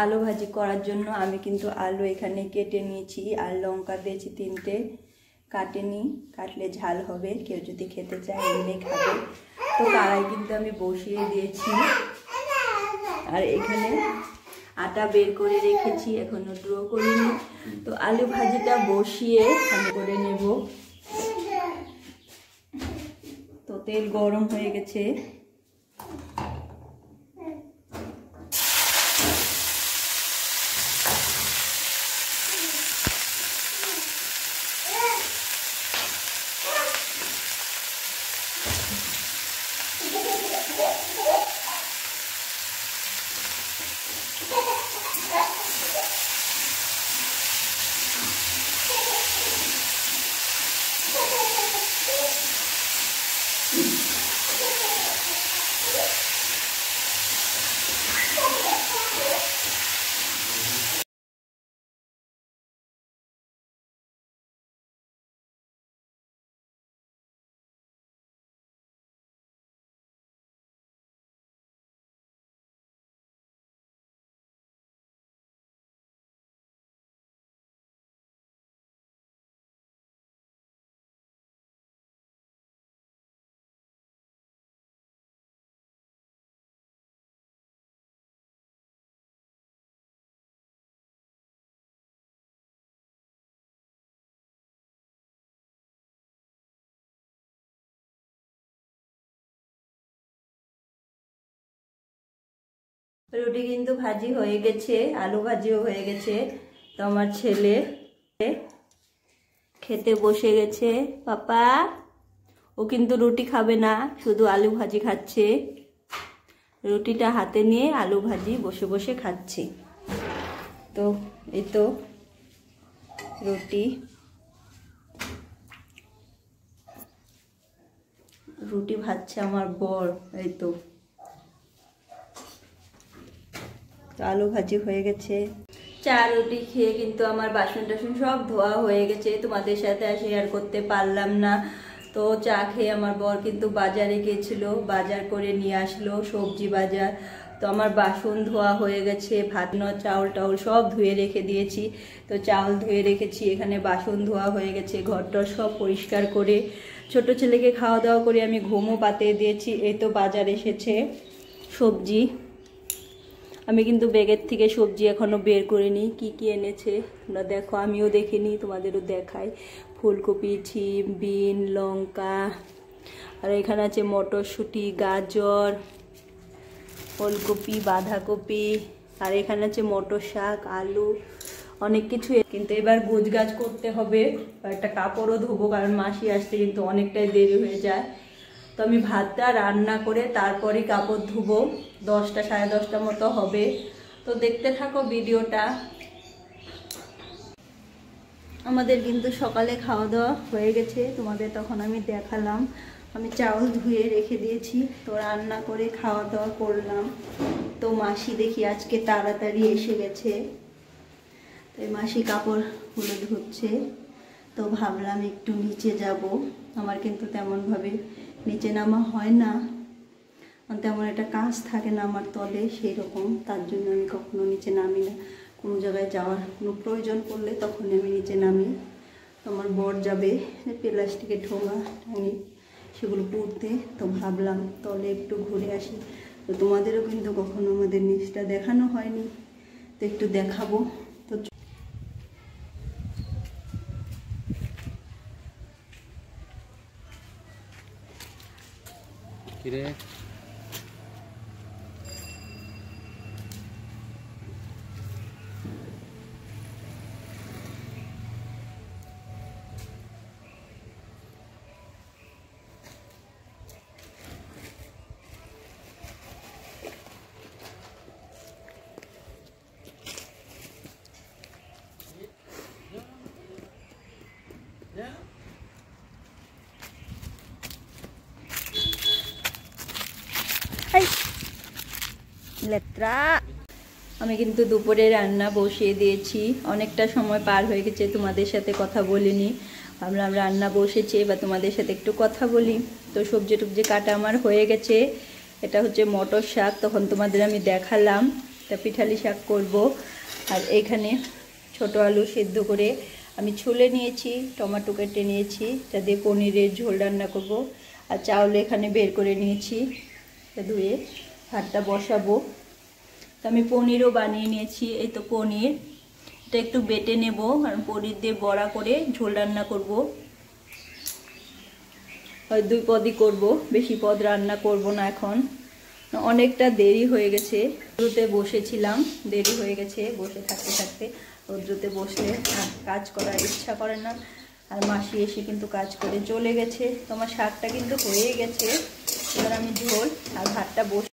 আলু ভাজি করার জন্য আমি কিন্তু আলু এখানে কেটে নিয়েছি আর লঙ্কা দিয়েছি 3টে, কাটেনি, কাটলে ঝাল হবে, কেউ যদি খেতে চায় এমনি খাবে। তো কড়াই কিন্তু আমি বসিয়ে দিয়েছি আর এখানে আটা বের করে রেখেছি, এখনো ড্রো করিনি। তো আলু ভাজিটা বসিয়ে আমি করে নেব। তো তেল গরম হয়ে গেছে, রুটি কিন্তু ভাজি হয়ে গেছে, আলু ভাজিও হয়ে গেছে। তো আমার ছেলে খেতে বসে গেছে। পাপা ও কিন্তু রুটি খাবে না, শুধু আলু ভাজি খাচ্ছে। রুটিটা হাতে নিয়ে আলু ভাজি বসে বসে খাচ্ছে। তো এই তো রুটি, রুটি ভাজছে আমার বর। এই তো আলু ভাজি হয়ে গেছে। চা রুটি খেয়ে কিন্তু আমার বাসন টাসন সব ধোয়া হয়ে গেছে, তোমাদের সাথে আর শেয়ার করতে পারলাম না। তো চা খেয়ে আমার বর কিন্তু বাজারে গিয়েছিল, বাজার করে নিয়ে আসলো, সবজি বাজার। তো আমার বাসন ধোয়া হয়ে গেছে, ভাত চাউল টাউল সব ধুয়ে রেখে দিয়েছি। তো চাউল ধুয়ে রেখেছি, এখানে বাসন ধোয়া হয়ে গেছে, ঘরটর সব পরিষ্কার করে ছোট ছেলেকে খাওয়া দাওয়া করে আমি ঘুমও পাতিয়ে দিয়েছি। এই তো বাজার এসেছে সবজি, আমি কিন্তু ব্যাগের থেকে সবজি এখনো বের করিনি, কি কি এনেছে তোমরা দেখো, আমিও দেখিনি, তোমাদেরও দেখাই। ফুলকপি, ছিম, বিন, লঙ্কা, আর এখানে আছে মটরশুঁটি, গাজর, ফুলকপি, বাঁধাকপি, আর এখানে আছে মটর শাক, আলু, অনেক কিছু। কিন্তু এবার গোছগাছ করতে হবে, একটা কাপড়ও ধোবো, কারণ মাসি আসতে কিন্তু অনেকটাই দেরি হয়ে যায়। তো আমি ভাতটা রান্না করে তারপরে কাপড় ধুবো, 10টা সাড়ে 10টা মতো হবে। তো দেখতে থাকো ভিডিওটা। আমাদের কিন্তু সকালে খাওয়া দাওয়া হয়ে গেছে, তোমাদের তখন আমি দেখালাম। আমি চাউল ধুয়ে রেখে দিয়েছি, তো রান্না করে খাওয়া দাওয়া করলাম। তো মাসি দেখি আজকে তাড়াতাড়ি এসে গেছে, তো মাসি কাপড়গুলো ধুচ্ছে। তো ভাবলাম একটু নিচে যাব, আমার কিন্তু তেমনভাবে নিচে নামা হয় না, তেমন একটা কাজ থাকে না আমার তলে সেই রকম, তার জন্য আমি কখনো নিচে নামি না। কোনো জায়গায় যাওয়ার কোনো প্রয়োজন পড়লে তখন আমি নিচে নামি। তো আমার বর যাবে প্লাস্টিকের ঠোঙা টাঙি সেগুলো পড়তে, তো ভাবলাম তলে একটু ঘুরে আসি। তো তোমাদেরও কিন্তু কখনো আমাদের নিচটা দেখানো হয়নি, তো একটু দেখাবো। তো কিরে লেত্রা, আমি কিন্তু দুপুরে রান্না বসিয়ে দিয়েছি, অনেকটা সময় পার হয়ে গেছে, তোমাদের সাথে কথা বলিনি। ভাবলাম রান্না বসেছে বা তোমাদের সাথে একটু কথা বলি। তো সবজি টুবজি কাটা আমার হয়ে গেছে। এটা হচ্ছে মটর শাক, তখন তোমাদের আমি দেখালাম। তা পিঠালি শাক করব। আর এখানে ছোট আলু সিদ্ধ করে আমি ছুলে নিয়েছি, টমেটো কেটে নিয়েছি, যা দিয়ে পনিরের ঝোল রান্না করব। আর চাউল এখানে বের করে নিয়েছি, ধুয়ে ভাতটা বসাবো। তো আমি পনিরও বানিয়ে নিয়েছি। এই তো পনির, এটা একটু বেটে নেব, কারণ পনির দিয়ে বড়া করে ঝোল রান্না করব। হয় 2 পদই করব, বেশি পদ রান্না করব না। এখন অনেকটা দেরি হয়ে গেছে, রোদ্রুতে বসেছিলাম, দেরি হয়ে গেছে বসে থাকতে থাকতে। রোদ্রুতে বসলে কাজ করার ইচ্ছা করে না। আর মাসি এসে কিন্তু কাজ করে চলে গেছে। তোমার শাকটা কিন্তু হয়ে গেছে, এবার আমি ঝোল আর ভাতটা বসে